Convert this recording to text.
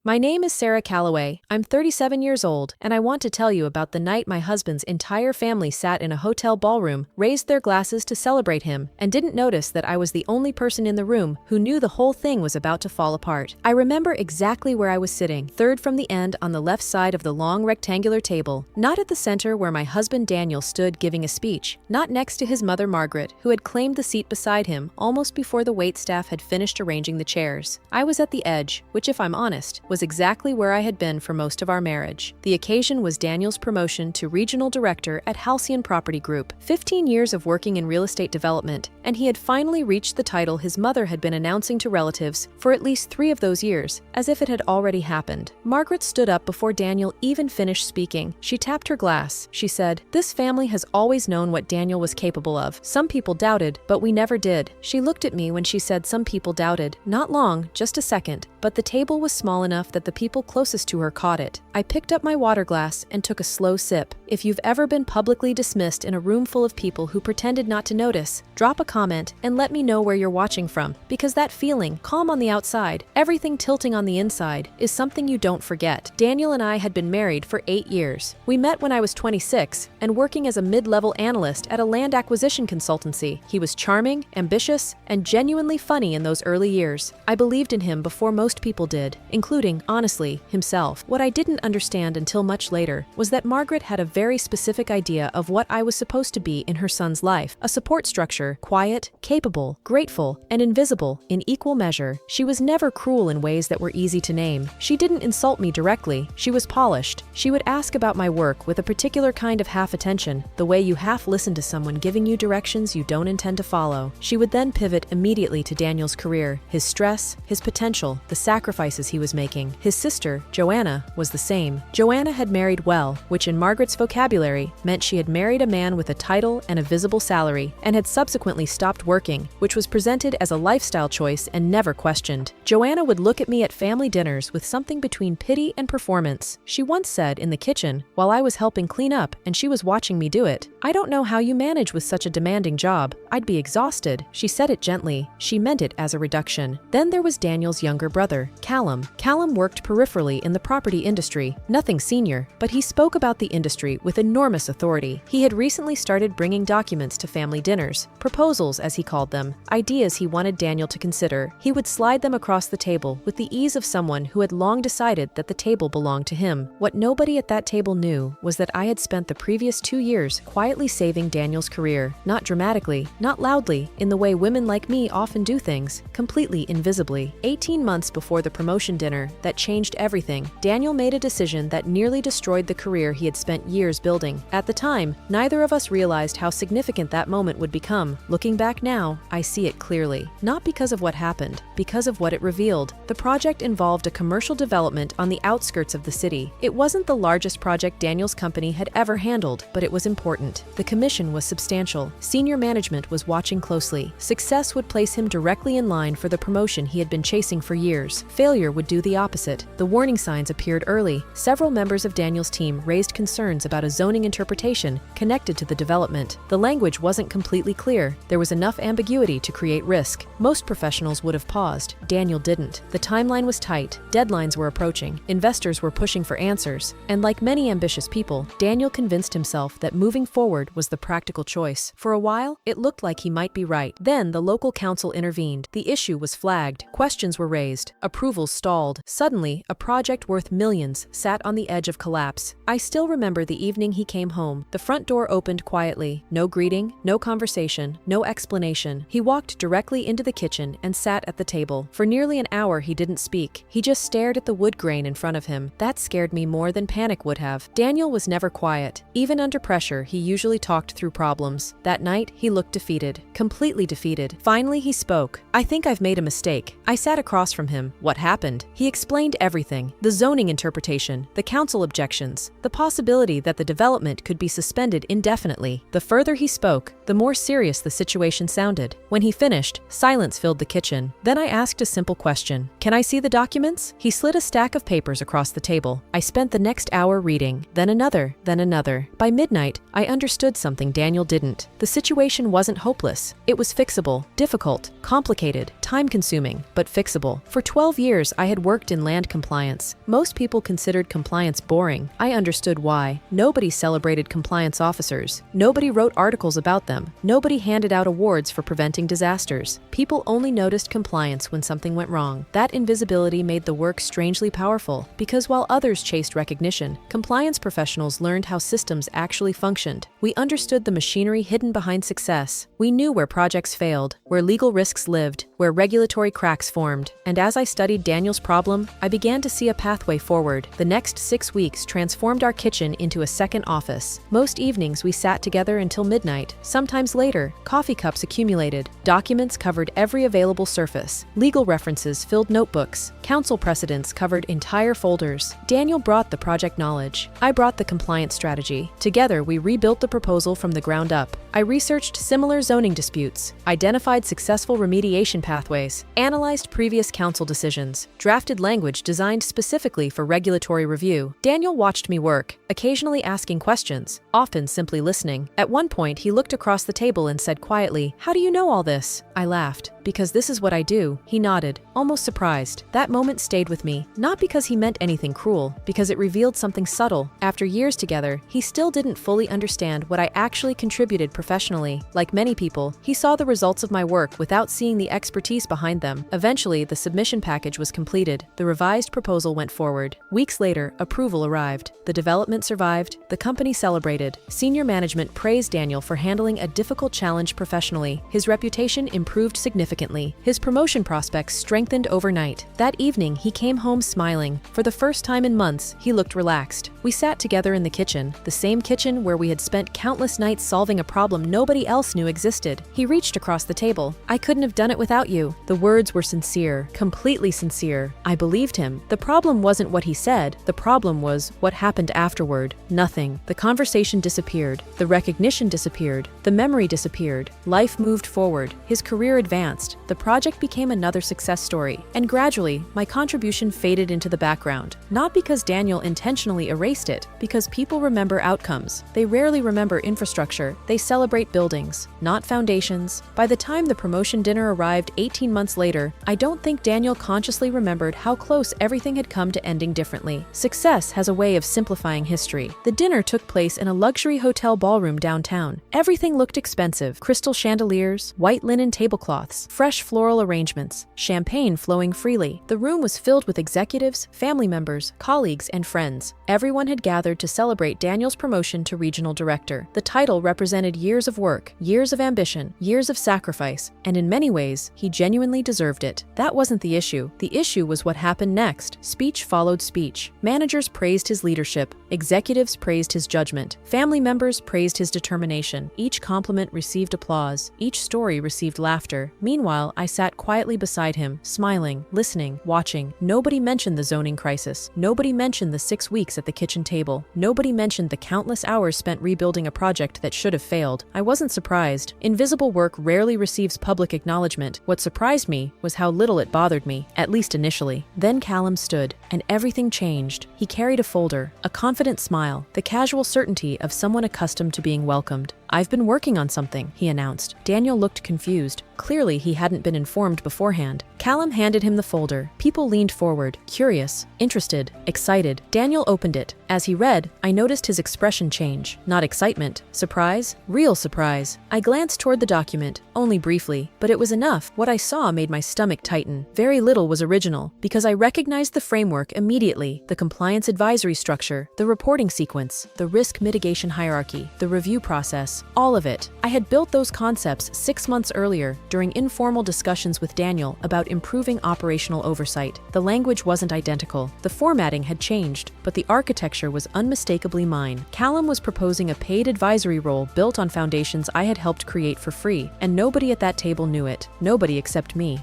My name is Sarah Calloway. I'm 37 years old, and I want to tell you about the night my husband's entire family sat in a hotel ballroom, raised their glasses to celebrate him, and didn't notice that I was the only person in the room who knew the whole thing was about to fall apart. I remember exactly where I was sitting, third from the end on the left side of the long rectangular table, not at the center where my husband Daniel stood giving a speech, not next to his mother Margaret, who had claimed the seat beside him almost before the waitstaff had finished arranging the chairs. I was at the edge, which, if I'm honest, was exactly where I had been for most of our marriage. The occasion was Daniel's promotion to regional director at Halcyon Property Group, 15 years of working in real estate development, and he had finally reached the title his mother had been announcing to relatives for at least 3 of those years, as if it had already happened. Margaret stood up before Daniel even finished speaking. She tapped her glass. She said, "This family has always known what Daniel was capable of. Some people doubted, but we never did." She looked at me when she said some people doubted. Not long, just a second, but the table was small enough that the people closest to her caught it. I picked up my water glass and took a slow sip. If you've ever been publicly dismissed in a room full of people who pretended not to notice, drop a comment and let me know where you're watching from, because that feeling, calm on the outside, everything tilting on the inside, is something you don't forget. Daniel and I had been married for 8 years. We met when I was 26 and working as a mid-level analyst at a land acquisition consultancy. He was charming, ambitious, and genuinely funny in those early years. I believed in him before most people did, including, honestly, himself. What I didn't understand until much later was that Margaret had a very specific idea of what I was supposed to be in her son's life, a support structure, quiet, capable, grateful, and invisible in equal measure. She was never cruel in ways that were easy to name. She didn't insult me directly. She was polished. She would ask about my work with a particular kind of half-attention, the way you half-listen to someone giving you directions you don't intend to follow. She would then pivot immediately to Daniel's career, his stress, his potential, the sacrifices he was making. His sister, Joanna, was the same. Joanna had married well, which in Margaret's vocabulary meant she had married a man with a title and a visible salary, and had subsequently stopped working, which was presented as a lifestyle choice and never questioned. Joanna would look at me at family dinners with something between pity and performance. She once said in the kitchen, while I was helping clean up and she was watching me do it, "I don't know how you manage with such a demanding job. I'd be exhausted." She said it gently. She meant it as a reduction. Then there was Daniel's younger brother, Callum. Callum worked peripherally in the property industry, nothing senior, but he spoke about the industry with enormous authority. He had recently started bringing documents to family dinners, proposals as he called them, ideas he wanted Daniel to consider. He would slide them across the table with the ease of someone who had long decided that the table belonged to him. What nobody at that table knew was that I had spent the previous 2 years quietly saving Daniel's career, not dramatically, not loudly, in the way women like me often do things, completely invisibly. 18 months before the promotion dinner that changed everything, Daniel made a decision that nearly destroyed the career he had spent years building. At the time, neither of us realized how significant that moment would become. Looking back now, I see it clearly. Not because of what happened, because of what it revealed. The project involved a commercial development on the outskirts of the city. It wasn't the largest project Daniel's company had ever handled, but it was important. The commission was substantial. Senior management was watching closely. Success would place him directly in line for the promotion he had been chasing for years. Failure would do the opposite. The warning signs appeared early. Several members of Daniel's team raised concerns about a zoning interpretation connected to the development. The language wasn't completely clear. There was enough ambiguity to create risk. Most professionals would have paused. Daniel didn't. The timeline was tight. Deadlines were approaching. Investors were pushing for answers. And like many ambitious people, Daniel convinced himself that moving forward was the practical choice. For a while, it looked like he might be right. Then the local council intervened. The issue was flagged. Questions were raised. Approvals stalled. Suddenly, a project worth millions sat on the edge of collapse. I still remember the evening he came home. The front door opened quietly. No greeting, no conversation, no explanation. He walked directly into the kitchen and sat at the table. For nearly an hour he didn't speak. He just stared at the wood grain in front of him. That scared me more than panic would have. Daniel was never quiet. Even under pressure, he usually talked through problems. That night, he looked defeated. Completely defeated. Finally, he spoke. "I think I've made a mistake." I sat across from him. What happened? He explained everything. The zoning interpretation, the council objections, the possibility that the development could be suspended indefinitely. The further he spoke, the the more serious the situation sounded. When he finished, silence filled the kitchen. Then I asked a simple question. "Can I see the documents?" He slid a stack of papers across the table. I spent the next hour reading, then another, then another. By midnight, I understood something Daniel didn't. The situation wasn't hopeless. It was fixable, difficult, complicated, time-consuming, but fixable. For 12 years, I had worked in land compliance. Most people considered compliance boring. I understood why. Nobody celebrated compliance officers. Nobody wrote articles about them. Nobody handed out awards for preventing disasters. People only noticed compliance when something went wrong. That invisibility made the work strangely powerful, because while others chased recognition, compliance professionals learned how systems actually functioned. We understood the machinery hidden behind success. We knew where projects failed, where legal risks lived, where regulatory cracks formed. And as I studied Daniel's problem, I began to see a pathway forward. The next 6 weeks transformed our kitchen into a second office. Most evenings we sat together until midnight. Sometimes later, coffee cups accumulated. Documents covered every available surface. Legal references filled notebooks. Council precedents covered entire folders. Daniel brought the project knowledge. I brought the compliance strategy. Together, we rebuilt the proposal from the ground up. I researched similar zoning disputes, identified successful remediation pathways, analyzed previous council decisions, drafted language designed specifically for regulatory review. Daniel watched me work, occasionally asking questions, often simply listening. At one point, he looked across the table and said quietly, "How do you know all this?" I laughed. "Because this is what I do." He nodded, almost surprised. That moment stayed with me, not because he meant anything cruel, because it revealed something subtle. After years together, he still didn't fully understand what I actually contributed professionally. Like many people, he saw the results of my work without seeing the expertise behind them. Eventually, the submission package was completed. The revised proposal went forward. Weeks later, approval arrived. The development survived. The company celebrated. Senior management praised Daniel for handling a difficult challenge professionally. His reputation improved significantly. His promotion prospects strengthened overnight. That evening, he came home smiling. For the first time in months, he looked relaxed. We sat together in the kitchen, the same kitchen where we had spent countless nights solving a problem nobody else knew existed. He reached across the table. "I couldn't have done it without you." The words were sincere, completely sincere. I believed him. The problem wasn't what he said. The problem was what happened afterward. Nothing. The conversation disappeared. The recognition disappeared. The memory disappeared. Life moved forward. His career advanced. The project became another success story. And gradually, my contribution faded into the background. Not because Daniel intentionally erased it, because people remember outcomes. They rarely remember infrastructure. They celebrate buildings, not foundations. By the time the promotion dinner arrived 18 months later, I don't think Daniel consciously remembered how close everything had come to ending differently. Success has a way of simplifying history. The dinner took place in a luxury hotel ballroom downtown. Everything looked expensive: crystal chandeliers, white linen tablecloths, fresh floral arrangements, champagne flowing freely. The room was filled with executives, family members, colleagues, and friends. Everyone had gathered to celebrate Daniel's promotion to regional director. The title represented years of work, years of ambition, years of sacrifice, and in many ways, he genuinely deserved it. That wasn't the issue. The issue was what happened next. Speech followed speech. Managers praised his leadership. Executives praised his judgment. Family members praised his determination. Each compliment received applause. Each story received laughter. Meanwhile, I sat quietly beside him, smiling, listening, watching. Nobody mentioned the zoning crisis. Nobody mentioned the 6 weeks at the kitchen table. Nobody mentioned the countless hours spent rebuilding a project that should have failed. I wasn't surprised. Invisible work rarely receives public acknowledgement. What surprised me was how little it bothered me, at least initially. Then Callum stood, and everything changed. He carried a folder, a confident smile, the casual certainty of someone accustomed to being welcomed. "I've been working on something," he announced. Daniel looked confused. Clearly, he hadn't been informed beforehand. Callum handed him the folder. People leaned forward, curious, interested, excited. Daniel opened it. As he read, I noticed his expression change. Not excitement, surprise, real surprise. I glanced toward the document, only briefly, but it was enough. What I saw made my stomach tighten. Very little was original, because I recognized the framework immediately: the compliance advisory structure, the reporting sequence, the risk mitigation hierarchy, the review process, all of it. I had built those concepts 6 months earlier during informal discussions with Daniel about improving operational oversight. The language wasn't identical. The formatting had changed, but the architecture was unmistakably mine. Callum was proposing a paid advisory role built on foundations I had helped create for free, and nobody at that table knew it. Nobody except me.